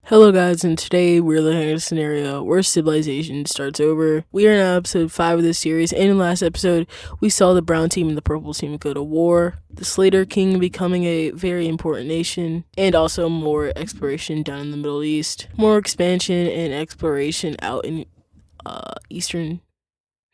Hello guys, and today we're looking at a scenario where civilization starts over. We are now episode 5 of this series, and in the last episode, we saw the brown team and the purple team go to war, the Slater King becoming a very important nation, and also more exploration down in the Middle East, more expansion and exploration out in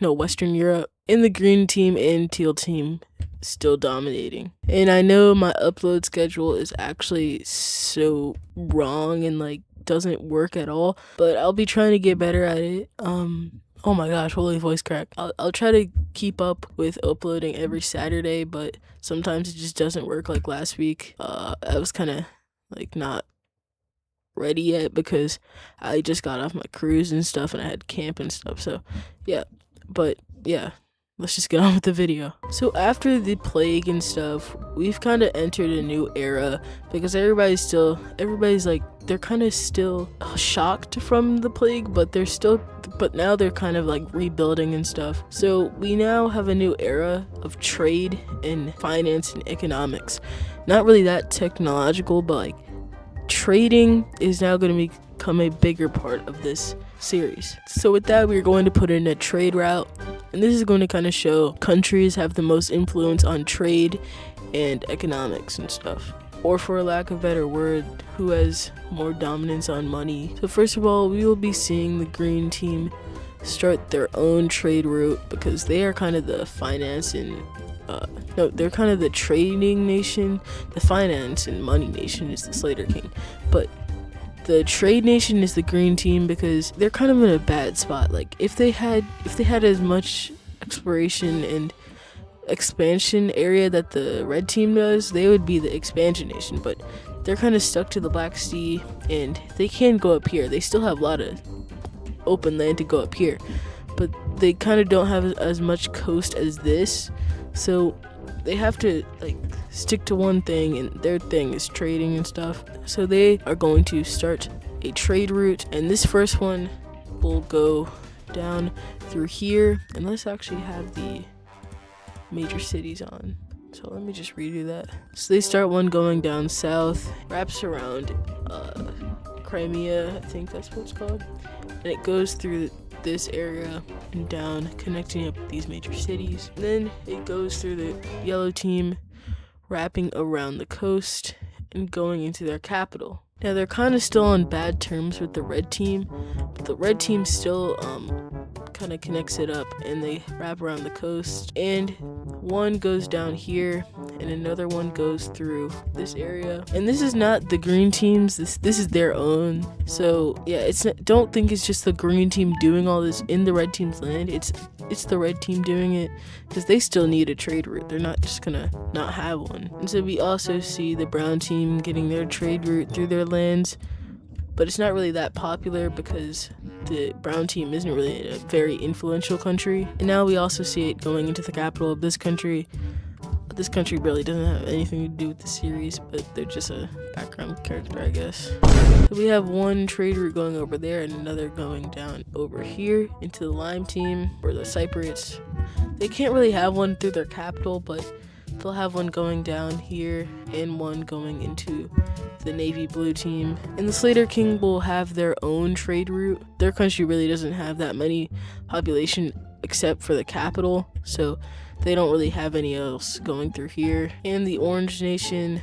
Western Europe, and the green team and teal team still dominating. And I know my upload schedule is actually so wrong and doesn't work at all, but I'll be trying to get better at it. Oh my gosh, holy voice crack. I'll try to keep up with uploading every Saturday, but sometimes it just doesn't work like last week. I was kind of not ready yet because I just got off my cruise and stuff and I had camp and stuff. So yeah, let's just get on with the video. So after the plague and stuff, we've kind of entered a new era because everybody's they're kind of still shocked from the plague, but now they're kind of rebuilding and stuff. So we now have a new era of trade and finance and economics. Not really that technological, but trading is now going to become a bigger part of this series. So with that, we're going to put in a trade route, and this is going to kind of show countries have the most influence on trade and economics and stuff, or for lack of a better word, who has more dominance on money. So first of all, we will be seeing the green team start their own trade route because they are kind of the finance and they're kind of the trading nation. The finance and money nation is the Slater King, but the trade nation is the green team because they're kind of in a bad spot. Like if they had as much exploration and expansion area that the red team does, they would be the expansion nation, but they're kind of stuck to the Black Sea and they can go up here. They still have a lot of open land to go up here, but they kind of don't have as much coast as this, so they have to stick to one thing, and their thing is trading and stuff. So they are going to start a trade route, and this first one will go down through here. And let's actually have the major cities on. So let me just redo that. So they start one going down south, wraps around Crimea, I think that's what it's called, and it goes through this area and down, connecting up these major cities. And then it goes through the yellow team, wrapping around the coast and going into their capital. Now they're kind of still on bad terms with the red team, but the red team still kind of connects it up, and they wrap around the coast, and one goes down here and another one goes through this area. And this is not the green team's, this is their own. So yeah, don't think it's just the green team doing all this in the red team's land. It's the red team doing it because they still need a trade route. They're not just gonna not have one. And so we also see the brown team getting their trade route through their lands, but it's not really that popular because the brown team isn't really in a very influential country. And now we also see it going into the capital of this country. This country really doesn't have anything to do with the series, but they're just a background character, I guess. So we have one trade route going over there and another going down over here into the lime team, or the Cypriots. They can't really have one through their capital, but they'll have one going down here and one going into the navy blue team. And the Slater King will have their own trade route. Their country really doesn't have that many population except for the capital, so they don't really have any else going through here. And the Orange Nation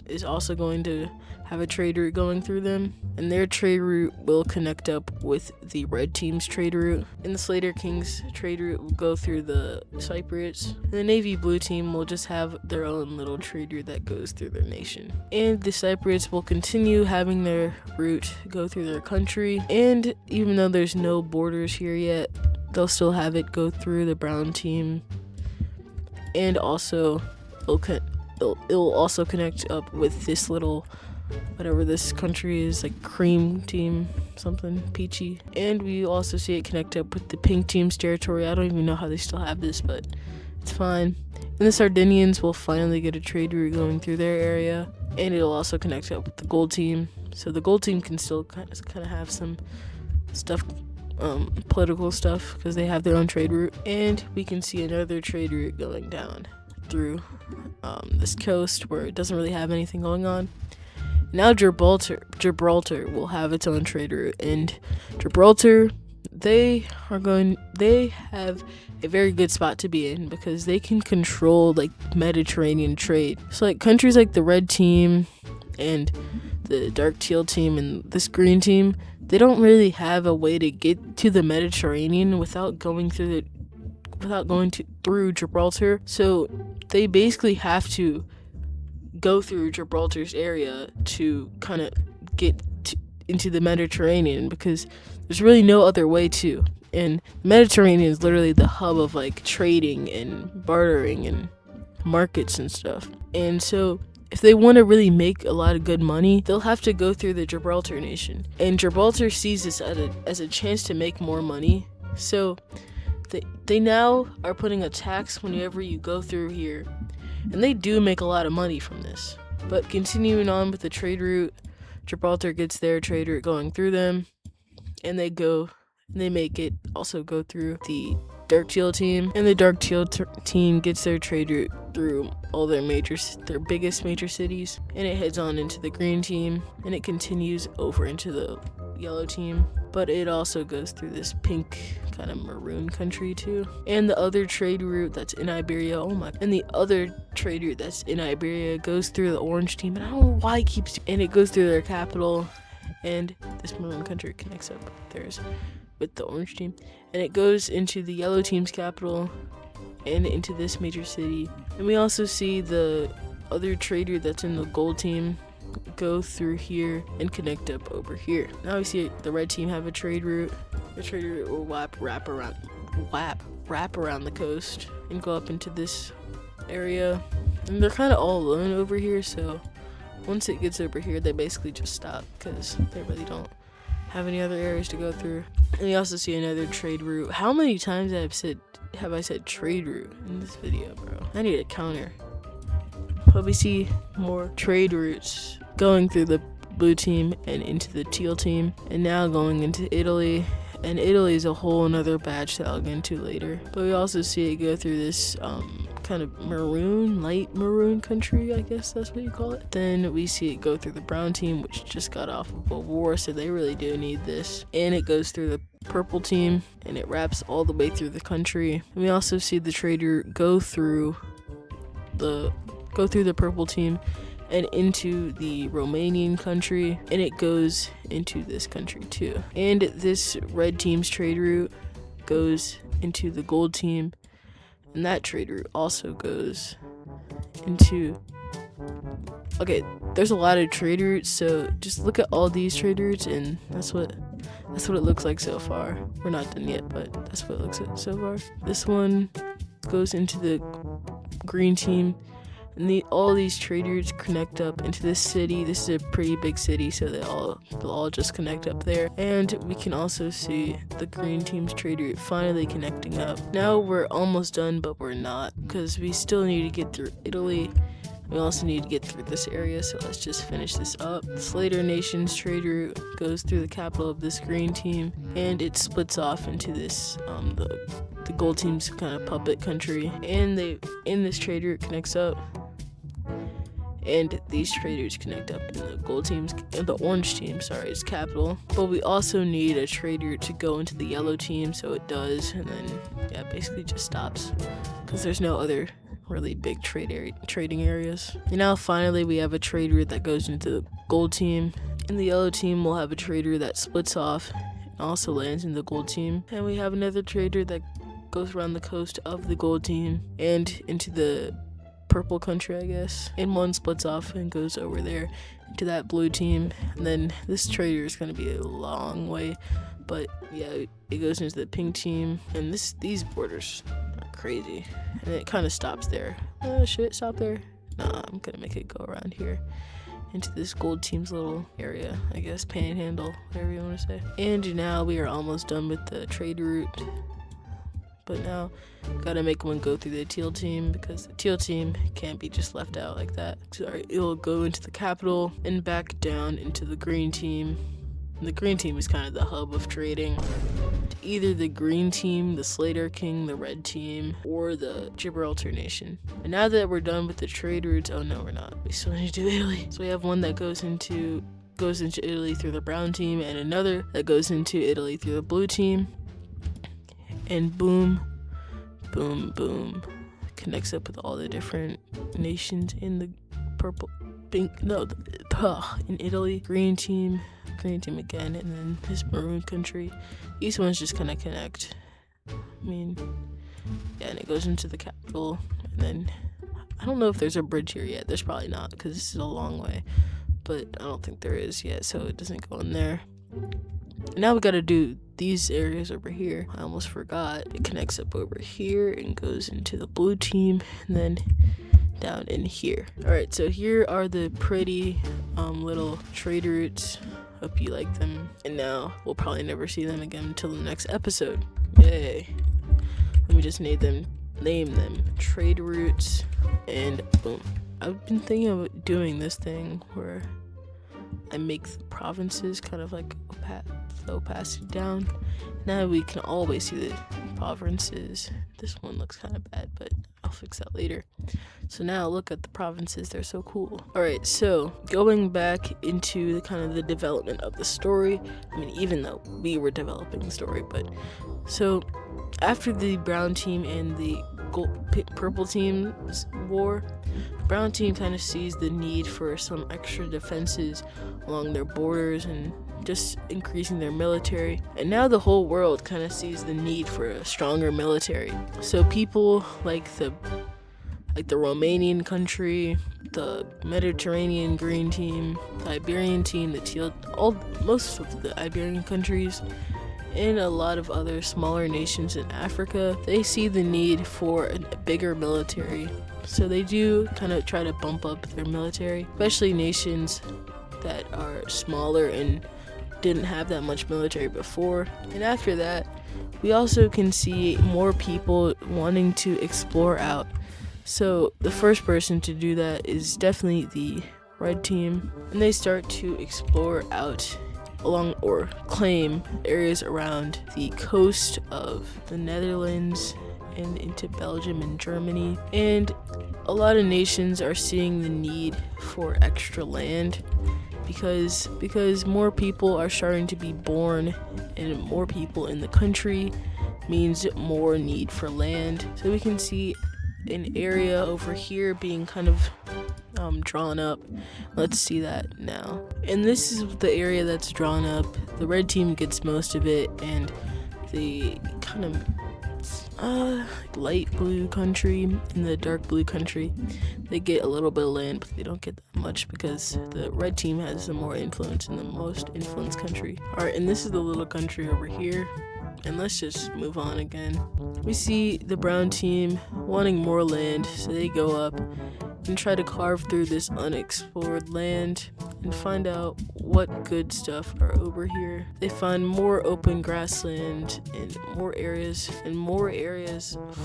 is also going to have a trade route going through them, and their trade route will connect up with the red team's trade route. And the Slater King's trade route will go through the Cypriots. And the navy blue team will just have their own little trade route that goes through their nation. And the Cypriots will continue having their route go through their country, and even though there's no borders here yet, they'll still have it go through the brown team. And also it'll also connect up with this little, whatever this country is, like cream team, something peachy. And we also see it connect up with the pink team's territory. I don't even know how they still have this, but it's fine. And the Sardinians will finally get a trade route going through their area, and it'll also connect up with the gold team. So the gold team can still kind of have some stuff, political stuff, because they have their own trade route. And we can see another trade route going down through this coast where it doesn't really have anything going on. Now Gibraltar will have its own trade route, and Gibraltar, they have a very good spot to be in because they can control like Mediterranean trade. So like countries like the red team and the dark teal team and this green team, they don't really have a way to get to the Mediterranean without going through Gibraltar. So they basically have to go through Gibraltar's area to kind of get into the Mediterranean because there's really no other way to. And the Mediterranean is literally the hub of like trading and bartering and markets and stuff. And so if they want to really make a lot of good money, they'll have to go through the Gibraltar nation. And Gibraltar sees this as a chance to make more money. So they now are putting a tax whenever you go through here. And they do make a lot of money from this. But continuing on with the trade route, Gibraltar gets their trade route going through them. And they make it also go through the dark teal team. And the dark teal team gets their trade route through all their biggest major cities. And it heads on into the green team. And it continues over into the yellow team. But it also goes through this pink kind of maroon country too. And the other trade route that's in Iberia, and the other trade route that's in Iberia goes through the orange team. And I don't know why it keeps, and it goes through their capital. And this maroon country connects up theirs with the orange team. And it goes into the yellow team's capital and into this major city. And we also see the other trade route that's in the gold team go through here and connect up over here. Now we see the red team have a trade route. The trade route will wrap around the coast and go up into this area. And they're kind of all alone over here, so once it gets over here, they basically just stop because they really don't have any other areas to go through. And we also see another trade route. How many times have I said trade route in this video, bro? I need a counter. But we see more trade routes going through the blue team and into the teal team, and now going into Italy. And Italy is a whole another batch that I'll get into later. But we also see it go through this kind of light maroon country, I guess that's what you call it. Then we see it go through the brown team, which just got off of a war, so they really do need this. And it goes through the purple team, and it wraps all the way through the country. And we also see the trader go through the purple team and into the Romanian country, and it goes into this country too. And this red team's trade route goes into the gold team, and that trade route also goes into... Okay, there's a lot of trade routes, so just look at all these trade routes, and that's what it looks like so far. We're not done yet, but that's what it looks like so far. This one goes into the green team, and all these trade routes connect up into this city. This is a pretty big city, so they'll all just connect up there. And we can also see the green team's trade route finally connecting up. Now we're almost done, but we're not, because we still need to get through Italy. We also need to get through this area, so let's just finish this up. The Slater Nation's trade route goes through the capital of this green team, and it splits off into this the gold team's kind of puppet country. And this trade route connects up, and these traders connect up in the orange team, its capital. But we also need a trade route to go into the yellow team, so it does, and then basically just stops because there's no other really big trading areas. And now finally we have a trade route that goes into the gold team. In the yellow team we'll have a trader that splits off and also lands in the gold team. And we have another trader that goes around the coast of the gold team and into the purple country, I guess. And one splits off and goes over there into that blue team. And then this trader is going to be a long way, but yeah, it goes into the pink team. And these borders are crazy, and it kind of stops there. Should it stop there? Nah, I'm gonna make it go around here into this gold team's little area, I guess, panhandle, whatever you want to say. And now we are almost done with the trade route, but now gotta make one go through the teal team, because the teal team can't be just left out like that. Sorry, it'll go into the capital and back down into the green team, And the green team is kind of the hub of trading. Either the green team, the Slater King, the red team, or the Gibraltar Nation. And now that we're done with the trade routes, oh no, we're not. We still need to do Italy. So we have one that goes into Italy through the brown team, and another that goes into Italy through the blue team. And boom, boom, boom, connects up with all the different nations in the in Italy. Green team again, and then this maroon country. These ones just kind of connect. And it goes into the capital, and then I don't know if there's a bridge here yet. There's probably not, because this is a long way, but I don't think there is yet, so it doesn't go in there. Now we gotta do these areas over here. I almost forgot. It connects up over here and goes into the blue team, and then down in here. Alright, so here are the pretty little trade routes. Hope you like them. And now we'll probably never see them again until the next episode. Yay. Let me just name them trade routes, and boom. I've been thinking of doing this thing where I make the provinces kind of like the opacity down. Now we can always see the provinces. This one looks kind of bad, but I'll fix that later. So now look at the provinces, they're so cool. Alright, so going back into the kind of the development of the story. Even though we were developing the story, but so after the brown team and the purple team's war, the brown team kind of sees the need for some extra defenses along their borders and just increasing their military. And now the whole world kind of sees the need for a stronger military. So people like the Romanian country, the Mediterranean green team, the Iberian team, the teal, most of the Iberian countries, and a lot of other smaller nations in Africa, they see the need for a bigger military. So they do kind of try to bump up their military, especially nations that are smaller and didn't have that much military before. And after that, we also can see more people wanting to explore out. So the first person to do that is definitely the red team, and they start to explore out along or claim areas around the coast of the Netherlands and into Belgium and Germany. And a lot of nations are seeing the need for extra land because more people are starting to be born, and more people in the country means more need for land. So we can see an area over here being kind of drawn up. Let's see that now. And this is the area that's drawn up. The red team gets most of it, and the kind of light blue country and the dark blue country, they get a little bit of land, but they don't get that much because the red team has the more influence in the most influenced country. Alright, and this is the little country over here. And let's just move on again. We see the brown team wanting more land, so they go up and try to carve through this unexplored land and find out what good stuff are over here. They find more open grassland and more areas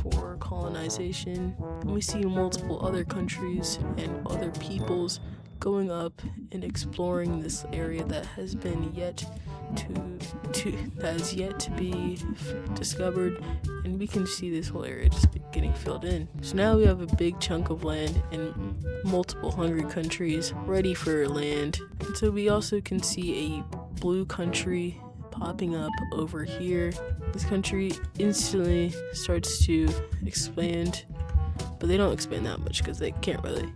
for colonization. And we see multiple other countries and other peoples going up and exploring this area that has been yet to be discovered, and we can see this whole area just getting filled in. So now we have a big chunk of land and multiple hungry countries ready for land. And so we also can see a blue country popping up over here. This country instantly starts to expand, but they don't expand that much because they can't really.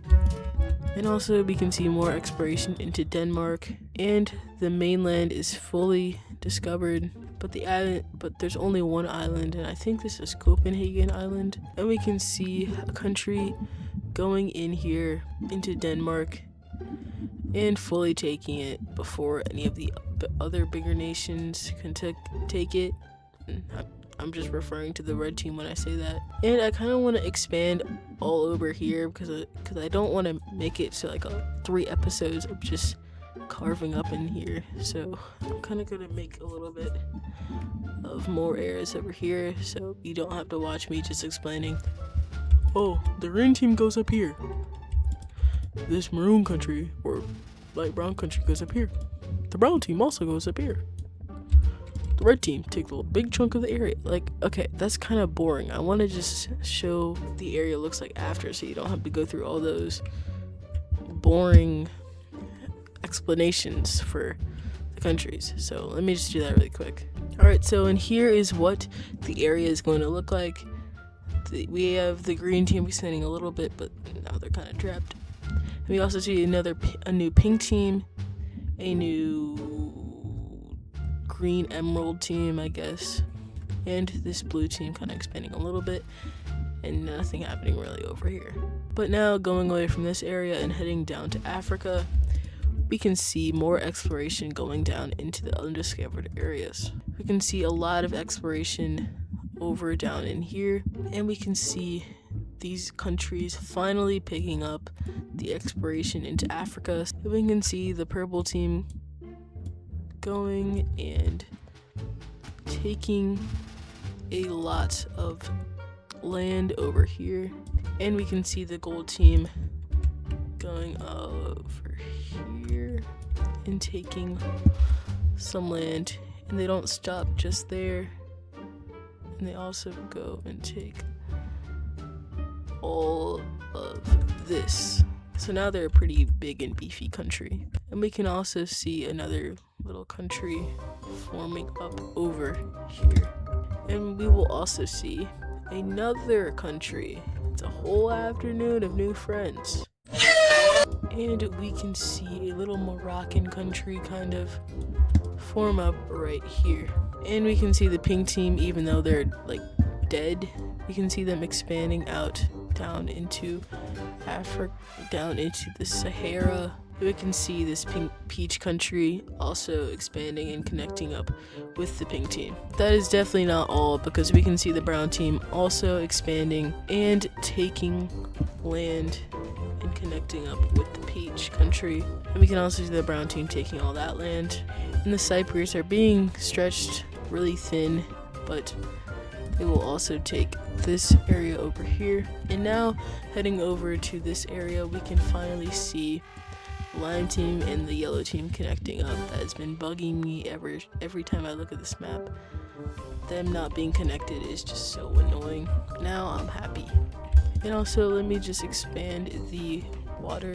And also we can see more exploration into Denmark, and the mainland is fully discovered, but there's only one island, and I think this is Copenhagen Island. And we can see a country going in here into Denmark and fully taking it before any of the other bigger nations can take it. I'm just referring to the red team when I say that. And I kind of want to expand all over here because I don't want to make it to like 3 episodes of just carving up in here. So I'm kind of going to make a little bit of more areas over here so you don't have to watch me just explaining, oh, the green team goes up here. This maroon country or light brown country goes up here. The brown team also goes up here. The red team takes a big chunk of the area. Like, okay, that's kind of boring. I want to just show the area looks like after, so you don't have to go through all those boring explanations for the countries. So let me just do that really quick. Alright, so in here is what the area is going to look like. We have the green team expanding a little bit, but now they're kind of trapped. And we also see a new pink team, a new green emerald team, I guess, and this blue team kind of expanding a little bit, and nothing happening really over here. But now going away from this area and heading down to Africa, we can see more exploration going down into the undiscovered areas. We can see a lot of exploration over down in here, and we can see these countries finally picking up the exploration into Africa. So we can see the purple team going and taking a lot of land over here, and we can see the gold team going over here and taking some land, and they don't stop just there, and they also go and take all of this. So now they're a pretty big and beefy country. And we can also see another little country forming up over here. And we will also see another country. It's a whole afternoon of new friends. And we can see a little Moroccan country kind of form up right here. And we can see the pink team, even though they're like dead, we can see them expanding out down into Africa, down into the Sahara. We can see this peach country also expanding and connecting up with the pink team. That is definitely not all, because we can see the brown team also expanding and taking land and connecting up with the peach country. And we can also see the brown team taking all that land. And the Cyprians are being stretched really thin, but they will also take this area over here. And now heading over to this area, we can finally see the lime team and the yellow team connecting up. That has been bugging me every time I look at this map. Them not being connected is just so annoying. Now I'm happy. And also let me just expand the water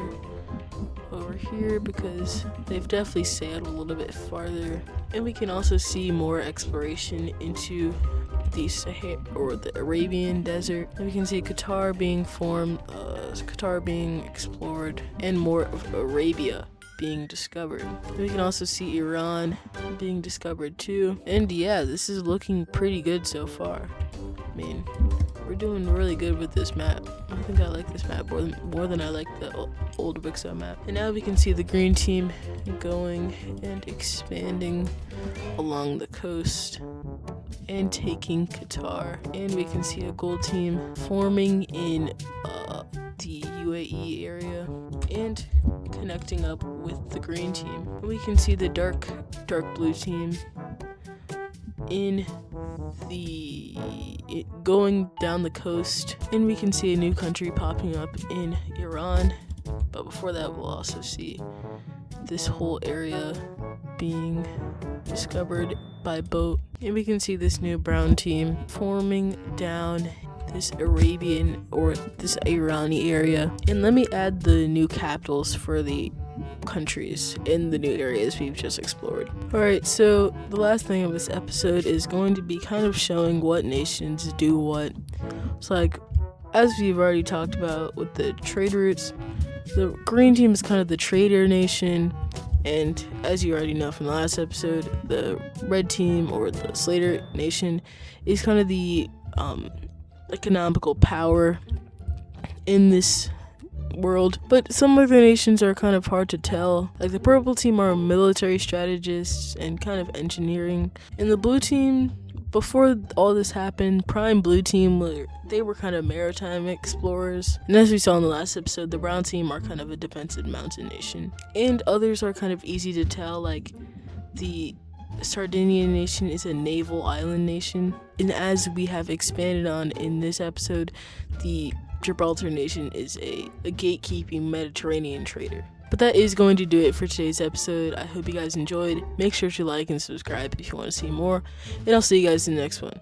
over here, because they've definitely sailed a little bit farther. And we can also see more exploration into the Sahara or the Arabian desert. And we can see Qatar being formed, Qatar being explored, and more of Arabia being discovered. And we can also see Iran being discovered too. And yeah, this is looking pretty good so far. I mean, we're doing really good with this map. I think I like this map more than I like the old Wixo map. And now we can see the green team going and expanding along the coast and taking Qatar. And we can see a gold team forming in the UAE area and connecting up with the green team. And we can see the dark blue team in going down the coast, and we can see a new country popping up in Iran. But before that, we'll also see this whole area being discovered by boat, and we can see this new brown team forming down this Arabian or this Irani area. And let me add the new capitals for the countries in the new areas we've just explored. Alright, so the last thing of this episode is going to be kind of showing what nations do what. It's like, as we've already talked about with the trade routes, the green team is kind of the trader nation, and as you already know from the last episode, the red team or the Slater nation is kind of the economical power in this world. But some of the nations are kind of hard to tell. Like the purple team are military strategists and kind of engineering, and the blue team, before all this happened, prime blue team, they were kind of maritime explorers. And as we saw in the last episode, the brown team are kind of a defensive mountain nation. And others are kind of easy to tell, like the Sardinian nation is a naval island nation. And as we have expanded on in this episode, the Gibraltar nation is a gatekeeping Mediterranean trader. But that is going to do it for today's episode. I hope you guys enjoyed. Make sure to like and subscribe if you want to see more, and I'll see you guys in the next one.